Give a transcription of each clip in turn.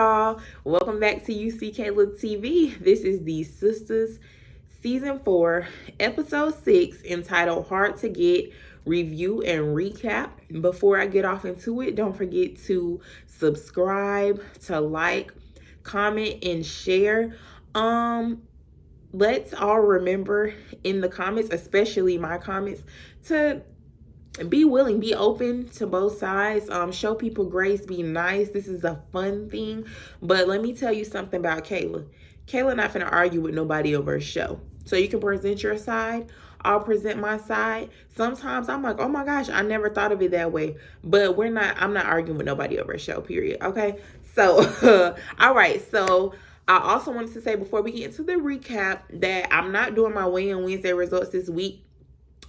y'all. Welcome back to UC Kayla TV. This is the Sistas Season 4, Episode 6, entitled Hard to Get, Review and Recap. Before I get off into it, don't forget to subscribe, to like, comment, and share. Let's all remember in the comments, especially my comments, to be willing, be open to both sides, show people grace, be nice. This is a fun thing. But let me tell you something about Kayla. Kayla not finna argue with nobody over a show. So you can present your side, I'll present my side. Sometimes I'm like, oh my gosh, I never thought of it that way. But I'm not arguing with nobody over a show, period. Okay. So all right, so I also wanted to say before we get into the recap that I'm not doing my weigh-in Wednesday results this week.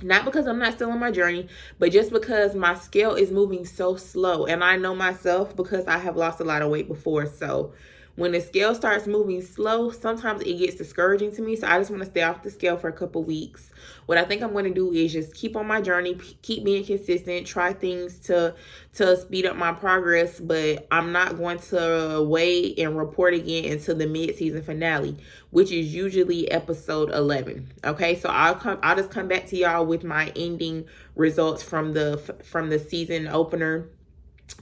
Not because I'm not still on my journey, but just because my scale is moving so slow. And I know myself because I have lost a lot of weight before. So when the scale starts moving slow, sometimes it gets discouraging to me. So I just want to stay off the scale for a couple weeks. What I think I'm going to do is just keep on my journey, keep being consistent, try things to speed up my progress. But I'm not going to weigh and report again until the mid-season finale, which is usually episode 11. Okay, so I'll just come back to y'all with my ending results from the season opener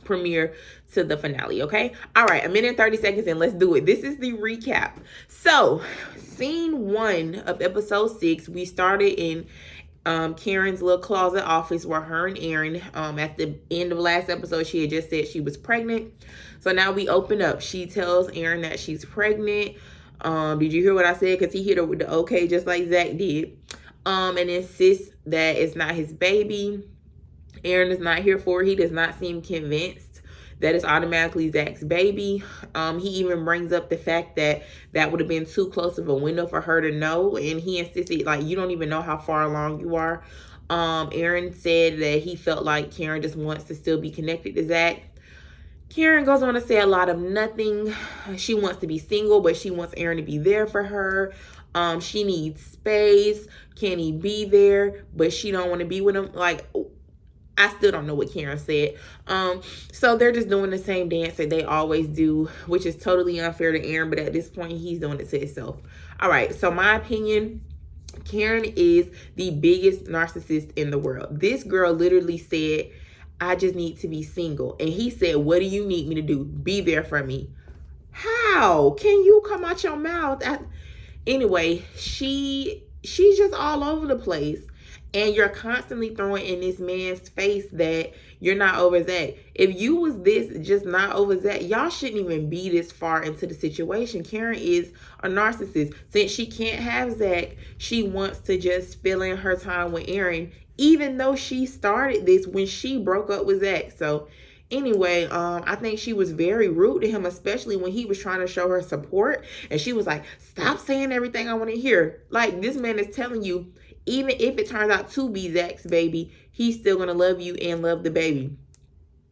premiere to the finale. Okay, all right, 1 minute and 30 seconds and let's do it. This is the recap. So scene 1 of episode 6, we started in Karen's little closet office where her and Aaron, at the end of last episode, she had just said she was pregnant. So now we open up. She tells Aaron that she's pregnant. Did you hear what I said? Because he hit her with the okay, just like Zach did. And insists that it's not his baby. Aaron is not here for it. He does not seem convinced that it's automatically Zach's baby. He even brings up the fact that would have been too close of a window for her to know. And he insisted, like, you don't even know how far along you are. Aaron said that he felt like Karen just wants to still be connected to Zach. Karen goes on to say a lot of nothing. She wants to be single, but she wants Aaron to be there for her. She needs space. Can he be there? But she don't want to be with him. Like, I still don't know what Karen said. So they're just doing the same dance that they always do, which is totally unfair to Aaron, but at this point, he's doing it to himself. All right, so my opinion, Karen is the biggest narcissist in the world. This girl literally said, I just need to be single. And he said, what do you need me to do? Be there for me. How can you come out your mouth? Anyway, she's just all over the place. And you're constantly throwing in this man's face that you're not over Zach. If you was this just not over Zach, y'all shouldn't even be this far into the situation. Karen is a narcissist. Since she can't have Zach, she wants to just fill in her time with Aaron, even though she started this when she broke up with Zach. So anyway, I think she was very rude to him, especially when he was trying to show her support. And she was like, stop saying everything I want to hear. Like, this man is telling you, even if it turns out to be Zach's baby, he's still going to love you and love the baby.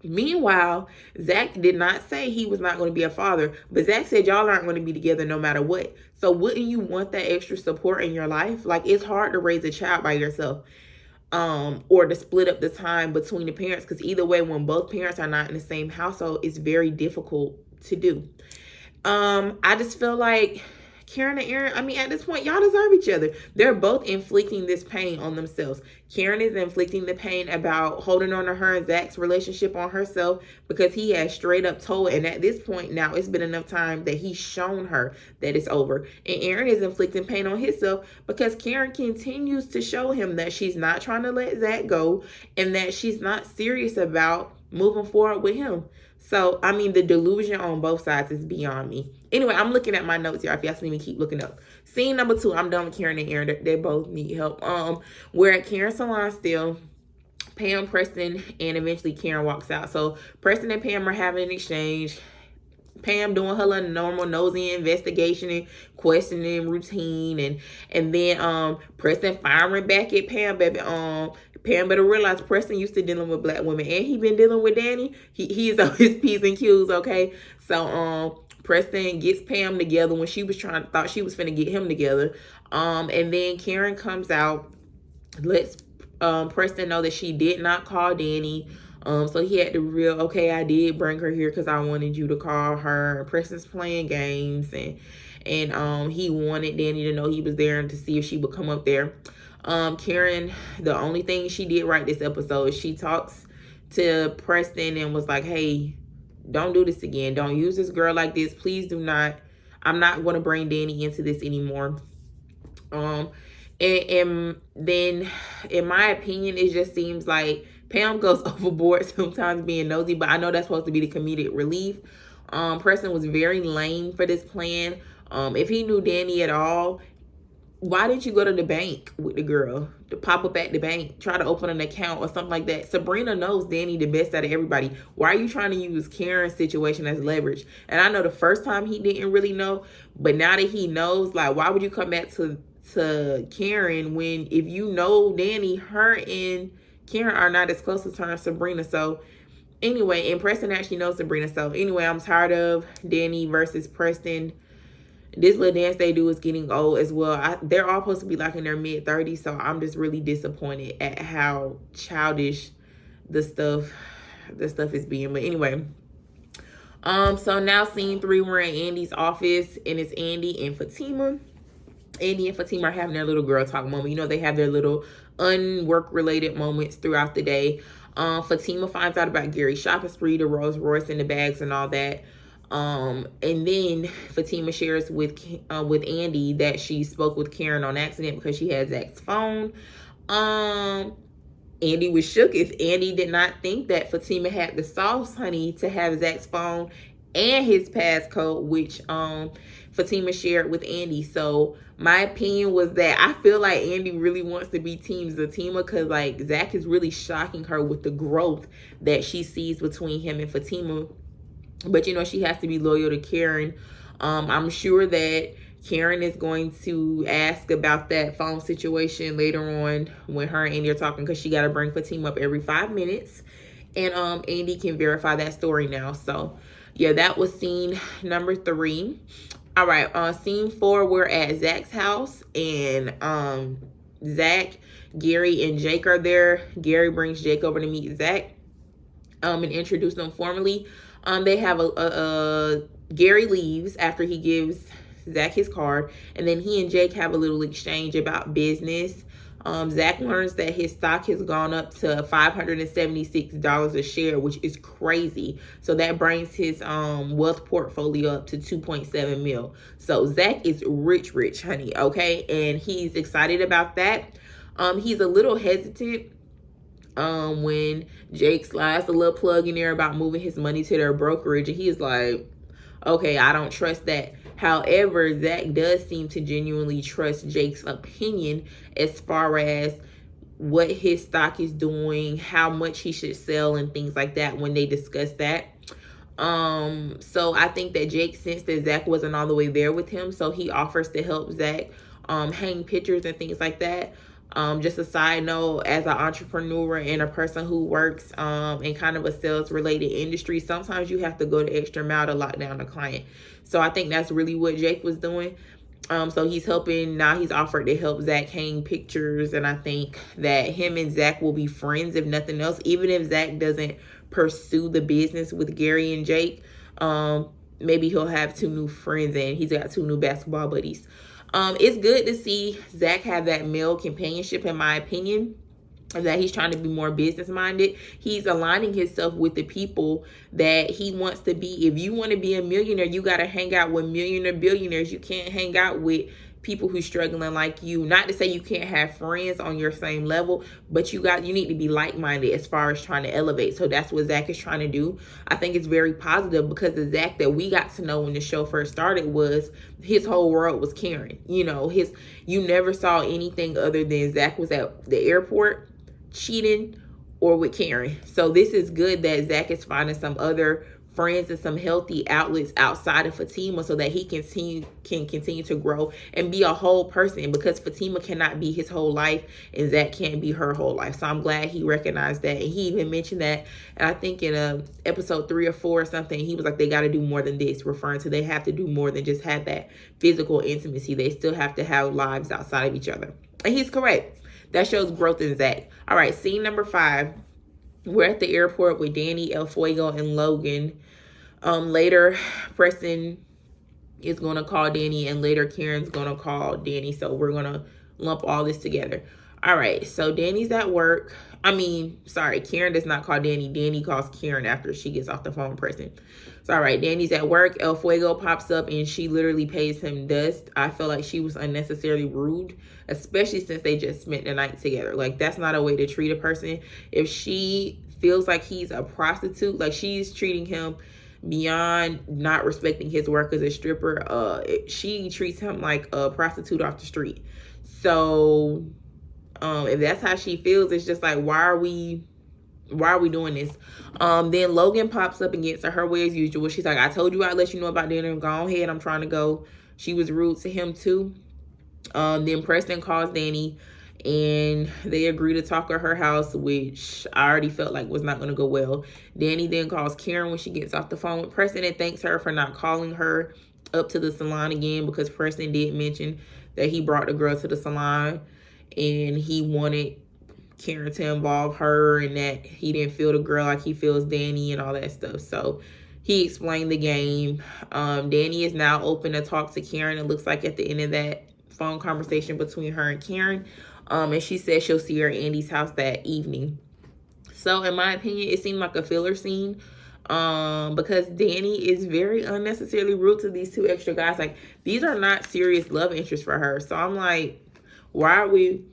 Meanwhile, Zach did not say he was not going to be a father, but Zach said y'all aren't going to be together no matter what. So wouldn't you want that extra support in your life? Like, it's hard to raise a child by yourself, or to split up the time between the parents, because either way, when both parents are not in the same household, it's very difficult to do. I just feel like Karen and Aaron, I mean, at this point, y'all deserve each other. They're both inflicting this pain on themselves. Karen is inflicting the pain about holding on to her and Zach's relationship on herself because he has straight up told, and at this point now, it's been enough time that he's shown her that it's over. And Aaron is inflicting pain on himself because Karen continues to show him that she's not trying to let Zach go and that she's not serious about moving forward with him. So, I mean, the delusion on both sides is beyond me. Anyway, I'm looking at my notes here. If y'all see me keep looking up. Scene number 2, I'm done with Karen and Aaron. They both need help. We're at Karen's salon still. Pam, Preston, and eventually Karen walks out. So, Preston and Pam are having an exchange. Pam doing her little normal nosy investigation and questioning routine. And then Preston firing back at Pam, baby. Pam better realize Preston used to dealing with black women, and he been dealing with Danny. He's on his P's and Q's, okay? So Preston gets Pam together when she was thought she was finna get him together. And then Karen comes out, lets Preston know that she did not call Danny. So he had to real, okay, I did bring her here because I wanted you to call her. Preston's playing games, and he wanted Danny to know he was there and to see if she would come up there. Karen, the only thing she did right this episode is she talks to Preston and was like, hey, don't do this again. Don't use this girl like this. Please do not. I'm not going to bring Danny into this anymore. And then, in my opinion, it just seems like Pam goes overboard sometimes being nosy, but I know that's supposed to be the comedic relief. Preston was very lame for this plan. If he knew Danny at all, why didn't you go to the bank with the girl to pop up at the bank, try to open an account or something like that? Sabrina knows Danny the best out of everybody. Why are you trying to use Karen's situation as leverage? And I know the first time he didn't really know, but now that he knows, like, why would you come back to Karen when, if you know Danny, her and Karen are not as close as her and Sabrina? So anyway, and Preston actually knows Sabrina. So anyway, I'm tired of Danny versus Preston. This little dance they do is getting old as well. They're all supposed to be like in their mid-30s, so I'm just really disappointed at how childish the stuff is being. But anyway, so now scene 3, we're in Andy's office, and it's Andy and Fatima. Andy and Fatima are having their little girl talk moment. You know, they have their little unwork related moments throughout the day. Fatima finds out about Gary's shopping spree, the Rolls Royce and the bags and all that. And then Fatima shares with Andy that she spoke with Karen on accident because she had Zach's phone. Andy was shook if Andy did not think that Fatima had the sauce, honey, to have Zach's phone and his passcode, which Fatima shared with Andy. So my opinion was that I feel like Andy really wants to be Team Fatima because, like, Zach is really shocking her with the growth that she sees between him and Fatima. But, you know, she has to be loyal to Karen. I'm sure that Karen is going to ask about that phone situation later on when her and Andy are talking, because she got to bring Fatima up every 5 minutes. And Andy can verify that story now. So, yeah, that was scene number 3. All right, scene 4, we're at Zach's house, and Zach, Gary, and Jake are there. Gary brings Jake over to meet Zach and introduce them formally. They have Gary leaves after he gives Zach his card, and then he and Jake have a little exchange about business. Zach learns that his stock has gone up to $576 a share, which is crazy. So that brings his wealth portfolio up to 2.7 mil. So Zach is rich, honey, okay? And he's excited about that. He's a little hesitant when Jake slides a little plug in there about moving his money to their brokerage, and he's like, okay, I don't trust that. However, Zach does seem to genuinely trust Jake's opinion as far as what his stock is doing, how much he should sell, and things like that when they discuss that. So I think that Jake sensed that Zach wasn't all the way there with him, so he offers to help Zach hang pictures and things like that. Just a side note, as an entrepreneur and a person who works in kind of a sales related industry, sometimes you have to go the extra mile to lock down a client. So I think that's really what Jake was doing. So he's helping. Now he's offered to help Zach hang pictures, and I think that him and Zach will be friends if nothing else. Even if Zach doesn't pursue the business with Gary and Jake, maybe he'll have 2 new friends, and he's got 2 new basketball buddies. It's good to see Zach have that male companionship, in my opinion, that he's trying to be more business minded. He's aligning himself with the people that he wants to be. If you want to be a millionaire, you got to hang out with millionaire billionaires. You can't hang out with people who's struggling like you. Not to say you can't have friends on your same level, but you need to be like-minded as far as trying to elevate. So that's what Zach is trying to do. I think it's very positive, because the Zach that we got to know when the show first started was his whole world was Karen. You know, you never saw anything other than Zach was at the airport cheating or with Karen. So this is good that Zach is finding some other friends and some healthy outlets outside of Fatima, so that he can continue to grow and be a whole person, because Fatima cannot be his whole life and Zach can't be her whole life. So I'm glad he recognized that, and he even mentioned that, and I think in episode 3 or 4 or something, he was like, they got to do more than this, referring to they have to do more than just have that physical intimacy. They still have to have lives outside of each other, and he's correct. That shows growth in Zach. All right, scene number 5. We're at the airport with Danny, El Fuego, and Logan. Later, Preston is going to call Danny, and later Karen's going to call Danny. So we're going to lump all this together. All right, so Danny's at work. Karen does not call Danny. Danny calls Karen after she gets off the phone with Preston. So, all right, Danny's at work. El Fuego pops up, and she literally pays him dust. I feel like she was unnecessarily rude, especially since they just spent the night together. Like, that's not a way to treat a person. If she feels like he's a prostitute, like she's treating him beyond not respecting his work as a stripper, she treats him like a prostitute off the street. So if that's how she feels, it's just like, why are we doing this? Then Logan pops up and gets her way as usual. She's like, I told you I'd let you know about dinner. Go ahead, I'm trying to go. She was rude to him too. Then Preston calls Danny, and they agree to talk at her house, which I already felt like was not going to go well. Danny then calls Karen when she gets off the phone with Preston and thanks her for not calling her up to the salon again, because Preston did mention that he brought the girl to the salon and he wanted Karen to involve her, and that he didn't feel the girl like he feels Danny and all that stuff. So he explained the game. Danny is now open to talk to Karen. It looks like at the end of that phone conversation between her and Karen. And she said she'll see her at Andy's house that evening. So in my opinion, it seemed like a filler scene, because Danny is very unnecessarily rude to these two extra guys. Like, these are not serious love interests for her. So I'm like, why are we,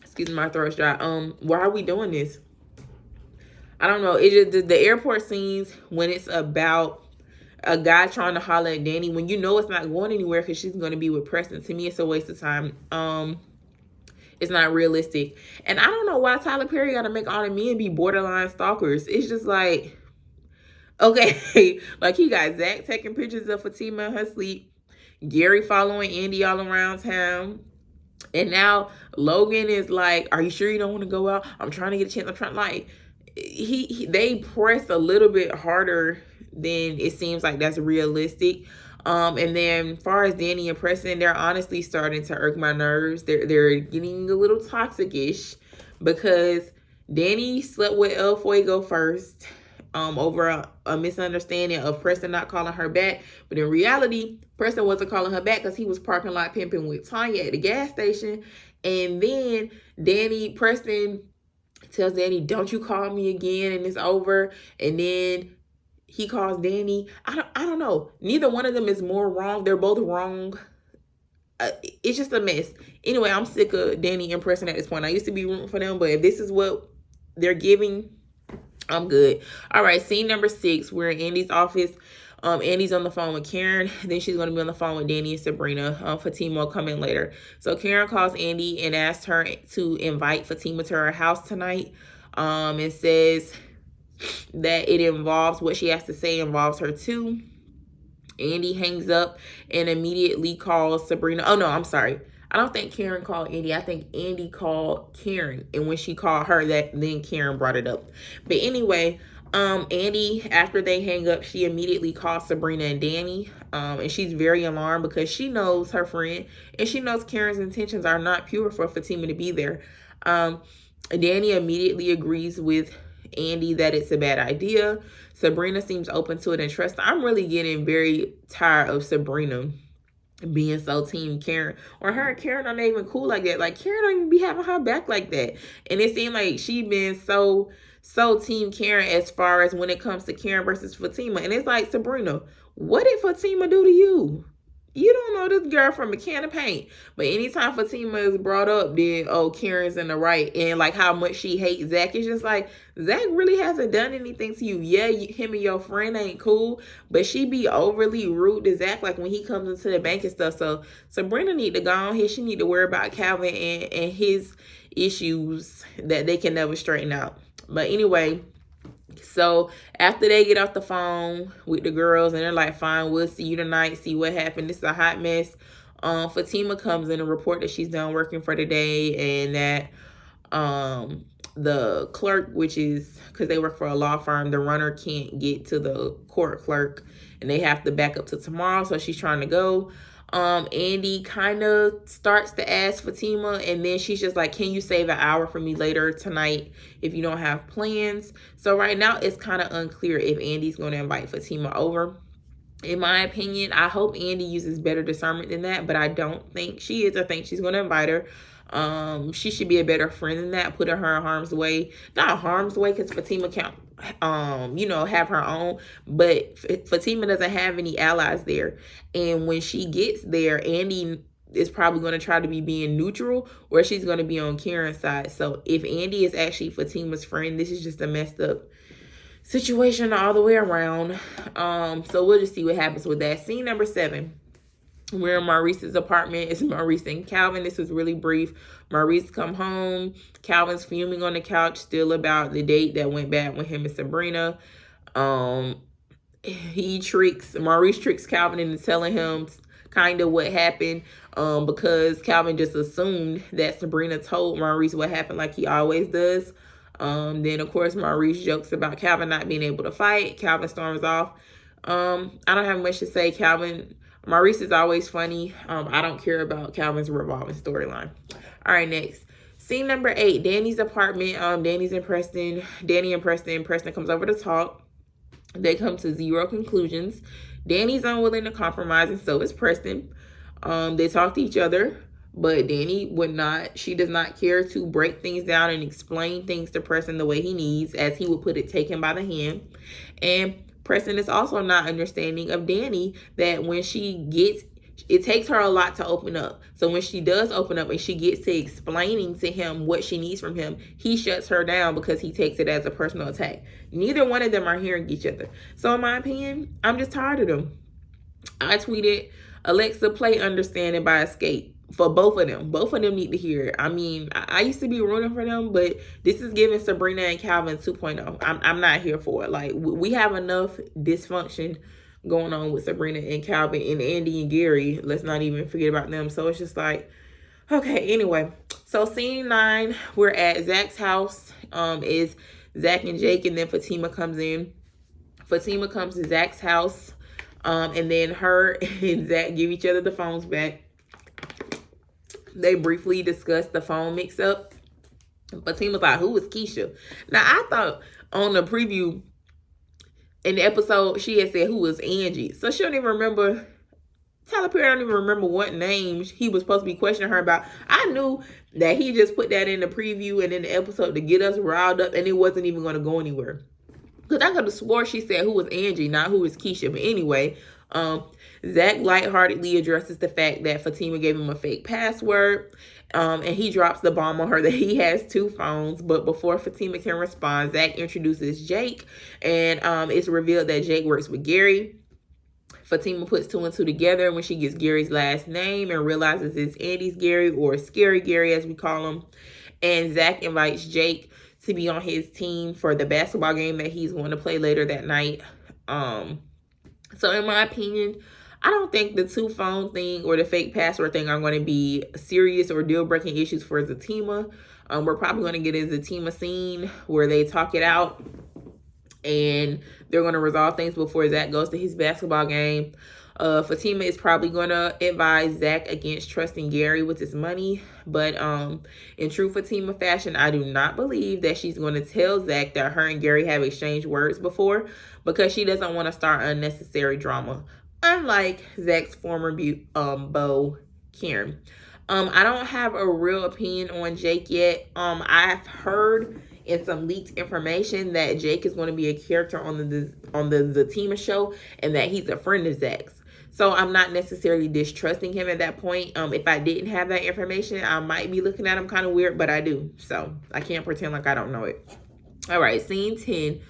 excuse me, my throat's dry. Why are we doing this? I don't know. It just, the airport scenes, when it's about a guy trying to holler at Danny, when you know it's not going anywhere because she's going to be with Preston, to me it's a waste of time. It's not realistic. And I don't know why Tyler Perry got to make all the men be borderline stalkers. It's just like, okay, like he got Zach taking pictures of Fatima in her sleep, Gary following Andy all around town, and now Logan is like, are you sure you don't want to go out? I'm trying to get a chance. I'm trying, like, they press a little bit harder than it seems like that's realistic. And then as far as Danny and Preston, they're honestly starting to irk my nerves. They're getting a little toxic-ish, because Danny slept with El Fuego first, over a misunderstanding of Preston not calling her back. But in reality, Preston wasn't calling her back because he was parking lot pimping with Tanya at the gas station. And then Preston tells Danny, don't you call me again and it's over. And then he calls Danny. I don't know. Neither one of them is more wrong. They're both wrong. It's just a mess. Anyway, I'm sick of Danny and Preston at this point. I used to be rooting for them, but if this is what they're giving, I'm good. All right, scene number 6. We're in Andy's office. Andy's on the phone with Karen. Then she's going to be on the phone with Danny and Sabrina. Fatima will come in later. So Karen calls Andy and asks her to invite Fatima to her house tonight. And says that it involves, what she has to say involves her too. Andy hangs up and immediately calls Sabrina. Oh, no, I'm sorry. I don't think Karen called Andy. I think Andy called Karen. And when she called her, then Karen brought it up. But anyway, Andy, after they hang up, she immediately calls Sabrina and Danny. And she's very alarmed because she knows her friend. And she knows Karen's intentions are not pure for Fatima to be there. Danny immediately agrees with Andy that it's a bad idea. Sabrina seems open to it and trust. I'm really getting very tired of Sabrina being so team Karen, or her and Karen aren't even cool like that. Like, Karen don't even be having her back like that. And it seemed like she been so team Karen as far as when it comes to Karen versus Fatima. And it's like, Sabrina, what did Fatima do to you? You don't know this girl from a can of paint. But anytime Fatima is brought up, then, oh, Karen's in the right. And like how much she hates Zach. It's just like, Zach really hasn't done anything to you. Yeah, him and your friend ain't cool. But she be overly rude to Zach, like when he comes into the bank and stuff. So Sabrina need to go on here. She need to worry about Calvin and his issues that they can never straighten out. But anyway, so after they get off the phone with the girls and they're like, fine, we'll see you tonight, see what happened. This is a hot mess. Fatima comes in to report that she's done working for the day, and that the clerk, which is because they work for a law firm, the runner can't get to the court clerk and they have to back up to tomorrow. So she's trying to go. Andy kind of starts to ask Fatima, and then she's just like, can you save an hour for me later tonight if you don't have plans? So right now it's kind of unclear if Andy's going to invite Fatima over. In my opinion, I hope Andy uses better discernment than that, but I don't think she is. I think she's going to invite her. She should be a better friend than that, putting her in harm's way. Not harm's way, because Fatima can't, have her own, but Fatima doesn't have any allies there. And when she gets there, Andy is probably going to try to be being neutral, or she's going to be on Karen's side. So if Andy is actually Fatima's friend, this is just a messed up situation all the way around. So we'll just see what happens with that. Scene number 7. We're in Maurice's apartment. It's Maurice and Calvin. This was really brief. Maurice come home. Calvin's fuming on the couch still about the date that went bad with him and Sabrina. Maurice tricks Calvin into telling him kind of what happened, because Calvin just assumed that Sabrina told Maurice what happened like he always does. Then of course Maurice jokes about Calvin not being able to fight. Calvin storms off. I don't have much to say. Maurice is always funny. I don't care about Calvin's revolving storyline. All right, next. Scene number 8, Danny's apartment. Danny and Preston. Preston comes over to talk. They come to zero conclusions. Danny's unwilling to compromise, and so is Preston. They talk to each other, but Danny she does not care to break things down and explain things to Preston the way he needs, as he would put it, take him by the hand. And Preston is also not understanding of Danny, that when it takes her a lot to open up. So when she does open up and she gets to explaining to him what she needs from him, he shuts her down because he takes it as a personal attack. Neither one of them are hearing each other. So in my opinion, I'm just tired of them. I tweeted, Alexa, play Understanding by Escape for both of them. Both of them need to hear it. I mean, I used to be rooting for them, but this is giving Sabrina and Calvin 2.0. I'm not here for it. Like, we have enough dysfunction going on with Sabrina and Calvin and Andy and Gary. Let's not even forget about them. So it's just like, okay, anyway. So scene 9, we're at Zach's house. Is Zach and Jake, and then Fatima comes in. Fatima comes to Zach's house, and then her and Zach give each other the phones back. They briefly discuss the phone mix-up. Fatima's like, who was Keisha? Now, I thought on the preview in the episode, she had said who was Angie. So she don't even remember. Tyler Perry don't even remember what name he was supposed to be questioning her about. I knew that he just put that in the preview and in the episode to get us riled up, and it wasn't even going to go anywhere. Because I could have swore she said who was Angie, not who was Keisha. But anyway, Zach lightheartedly addresses the fact that Fatima gave him a fake password. And he drops the bomb on her that he has 2 phones. But before Fatima can respond, Zach introduces Jake. And it's revealed that Jake works with Gary. Fatima puts 2 and 2 together when she gets Gary's last name and realizes it's Andy's Gary, or Scary Gary as we call him. And Zach invites Jake to be on his team for the basketball game that he's going to play later that night. So in my opinion, I don't think the 2 phone thing or the fake password thing are going to be serious or deal-breaking issues for Fatima. We're probably going to get a Fatima scene where they talk it out and they're going to resolve things before Zach goes to his basketball game. Fatima is probably going to advise Zach against trusting Gary with his money. But in true Fatima fashion, I do not believe that she's going to tell Zach that her and Gary have exchanged words before, because she doesn't want to start unnecessary drama, unlike Zach's former beau, Karen. I don't have a real opinion on Jake yet. I've heard in some leaked information that Jake is going to be a character on the Fatima show, and that he's a friend of Zach's. So I'm not necessarily distrusting him at that point. If I didn't have that information, I might be looking at him kind of weird, but I do. So I can't pretend like I don't know it. All right, scene 10.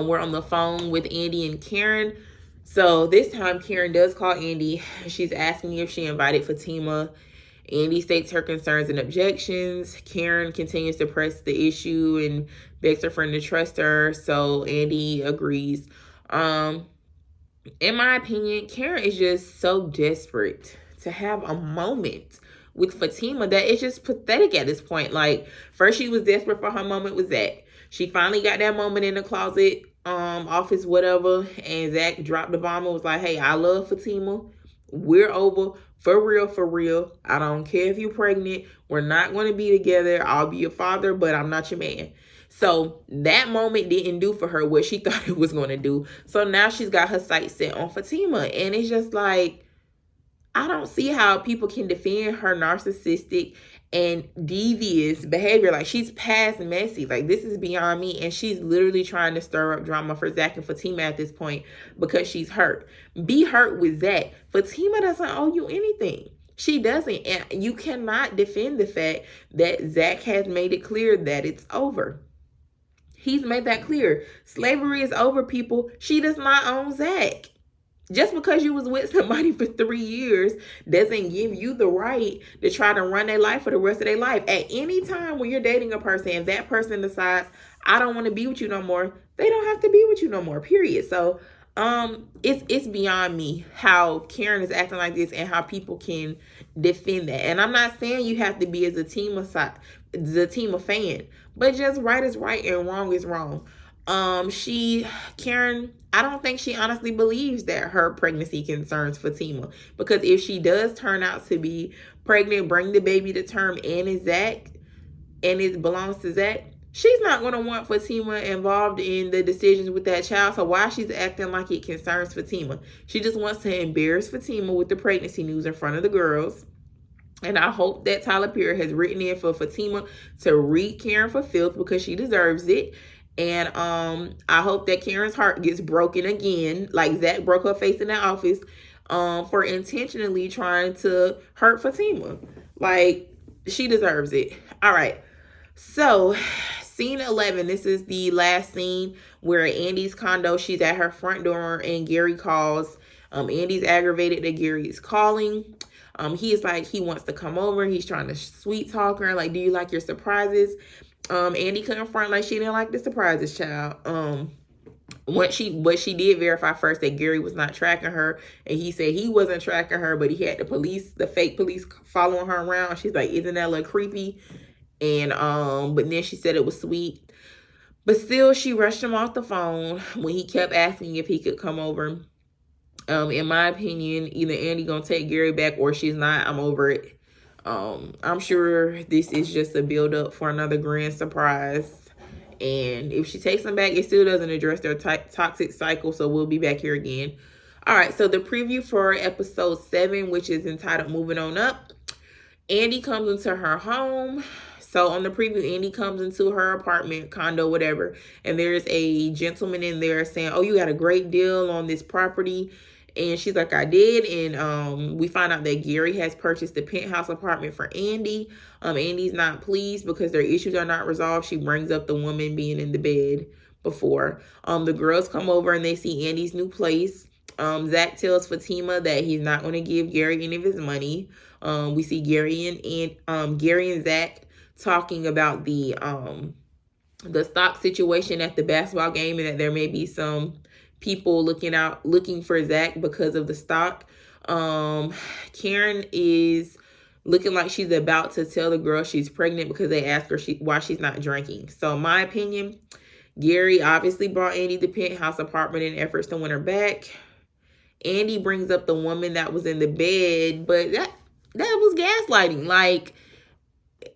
We're on the phone with Andy and Karen. So this time Karen does call Andy. She's asking if she invited Fatima. Andy states her concerns and objections. Karen continues to press the issue and begs her friend to trust her. So Andy agrees. In my opinion, Karen is just so desperate to have a moment with Fatima that it's just pathetic at this point. Like, first she was desperate for her moment with Zach. She finally got that moment in the closet, office, whatever, and Zach dropped the bomb and was like, hey, I love Fatima. We're over for real, for real. I don't care if you're pregnant. We're not going to be together. I'll be your father, but I'm not your man. So that moment didn't do for her what she thought it was going to do. So now she's got her sights set on Fatima. And it's just like, I don't see how people can defend her narcissistic and devious behavior. Like, she's past messy. Like, this is beyond me. And she's literally trying to stir up drama for Zach and Fatima at this point because she's hurt. Be hurt with Zach. Fatima doesn't owe you anything. She doesn't. And you cannot defend the fact that Zach has made it clear that it's over. He's made that clear. Slavery is over, people. She does not own Zach. Just because you was with somebody for 3 years doesn't give you the right to try to run their life for the rest of their life. At any time when you're dating a person and that person decides, I don't want to be with you no more, they don't have to be with you no more, period. So it's beyond me how Karen is acting like this and how people can defend that. And I'm not saying you have to be as a team of fan, but just right is right and wrong is wrong. Karen, I don't think she honestly believes that her pregnancy concerns Fatima, because if she does turn out to be pregnant, bring the baby to term, and it's Zach, and it belongs to Zach, she's not going to want Fatima involved in the decisions with that child. So why she's acting like it concerns Fatima? She just wants to embarrass Fatima with the pregnancy news in front of the girls. And I hope that Tyler Perry has written in for Fatima to read Karen for filth, because she deserves it. And I hope that Karen's heart gets broken again, like Zach broke her face in that office, for intentionally trying to hurt Fatima. Like, she deserves it. All right. So, scene 11. This is the last scene where Andy's condo, she's at her front door and Gary calls. Andy's aggravated that Gary is calling. He is like, he wants to come over. He's trying to sweet talk her. Like, do you like your surprises? Andy couldn't front like she didn't like the surprises, child. But she did verify first that Gary was not tracking her, and he said he wasn't tracking her, but he had the fake police following her around. She's like, isn't that a little creepy? And but then she said it was sweet. But still, she rushed him off the phone when he kept asking if he could come over. In my opinion, either Andy gonna take Gary back or she's not. I'm over it. I'm sure this is just a build up for another grand surprise. And if she takes them back, it still doesn't address their toxic cycle. So we'll be back here again. All right. So the preview for episode 7, which is entitled Moving On Up. Andy comes into her home. So on the preview, Andy comes into her apartment, condo, whatever. And there's a gentleman in there saying, oh, you got a great deal on this property. And she's like, I did. And we find out that Gary has purchased the penthouse apartment for Andy. Andy's not pleased because their issues are not resolved. She brings up the woman being in the bed before. The girls come over and they see Andy's new place. Zach tells Fatima that he's not going to give Gary any of his money. We see Gary and Zach talking about the stock situation at the basketball game, and that there may be some people looking for Zach because of the stock. Karen is looking like she's about to tell the girl she's pregnant because they asked her why she's not drinking. So in my opinion, Gary obviously brought Andy the penthouse apartment in efforts to win her back. Andy brings up the woman that was in the bed, but that was gaslighting. Like,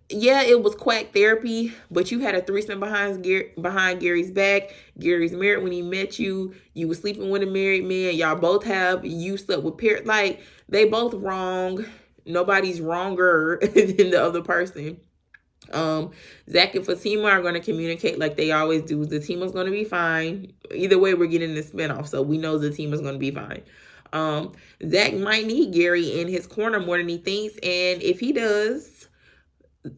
yeah, it was quack therapy, but you had a threesome behind Gary's back. Gary's married when he met you. You were sleeping with a married man. Y'all both you slept with like, they both wrong. Nobody's wronger than the other person. Zach and Fatima are going to communicate like they always do. Fatima's going to be fine. Either way, we're getting the spinoff, so we know Fatima's going to be fine. Zach might need Gary in his corner more than he thinks, and if he does,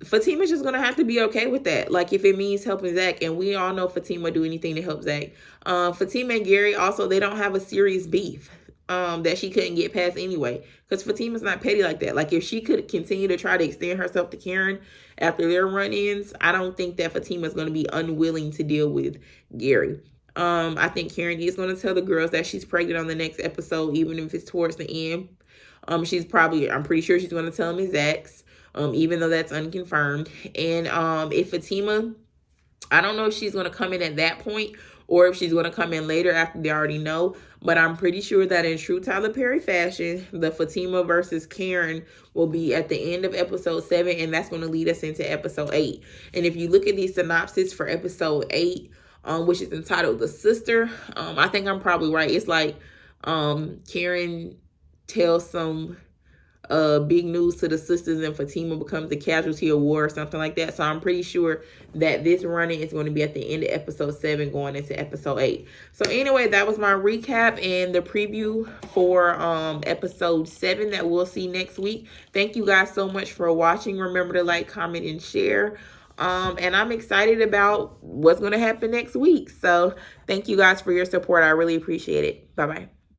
Fatima's just going to have to be okay with that. Like, if it means helping Zach, and we all know Fatima do anything to help Zach. Fatima and Gary also, they don't have a serious beef that she couldn't get past anyway, because Fatima's not petty like that. Like, if she could continue to try to extend herself to Karen after their run-ins, I don't think that Fatima's going to be unwilling to deal with Gary. I think Karen is going to tell the girls that she's pregnant on the next episode, even if it's towards the end. I'm pretty sure she's going to tell him it's Zach's, even though that's unconfirmed. And if Fatima, I don't know if she's going to come in at that point or if she's going to come in later after they already know. But I'm pretty sure that in true Tyler Perry fashion, the Fatima versus Karen will be at the end of episode 7, and that's going to lead us into episode 8. And if you look at the synopsis for episode 8, which is entitled The Sister, I think I'm probably right. It's like Karen tells some big news to the sisters, and Fatima becomes the casualty of war or something like that. So I'm pretty sure that this running is going to be at the end of episode 7 going into episode 8. So anyway, that was my recap and the preview for episode 7 that we'll see next week. Thank you guys so much for watching. Remember to like, comment, and share. And I'm excited about what's going to happen next week. So thank you guys for your support. I really appreciate it. Bye-bye.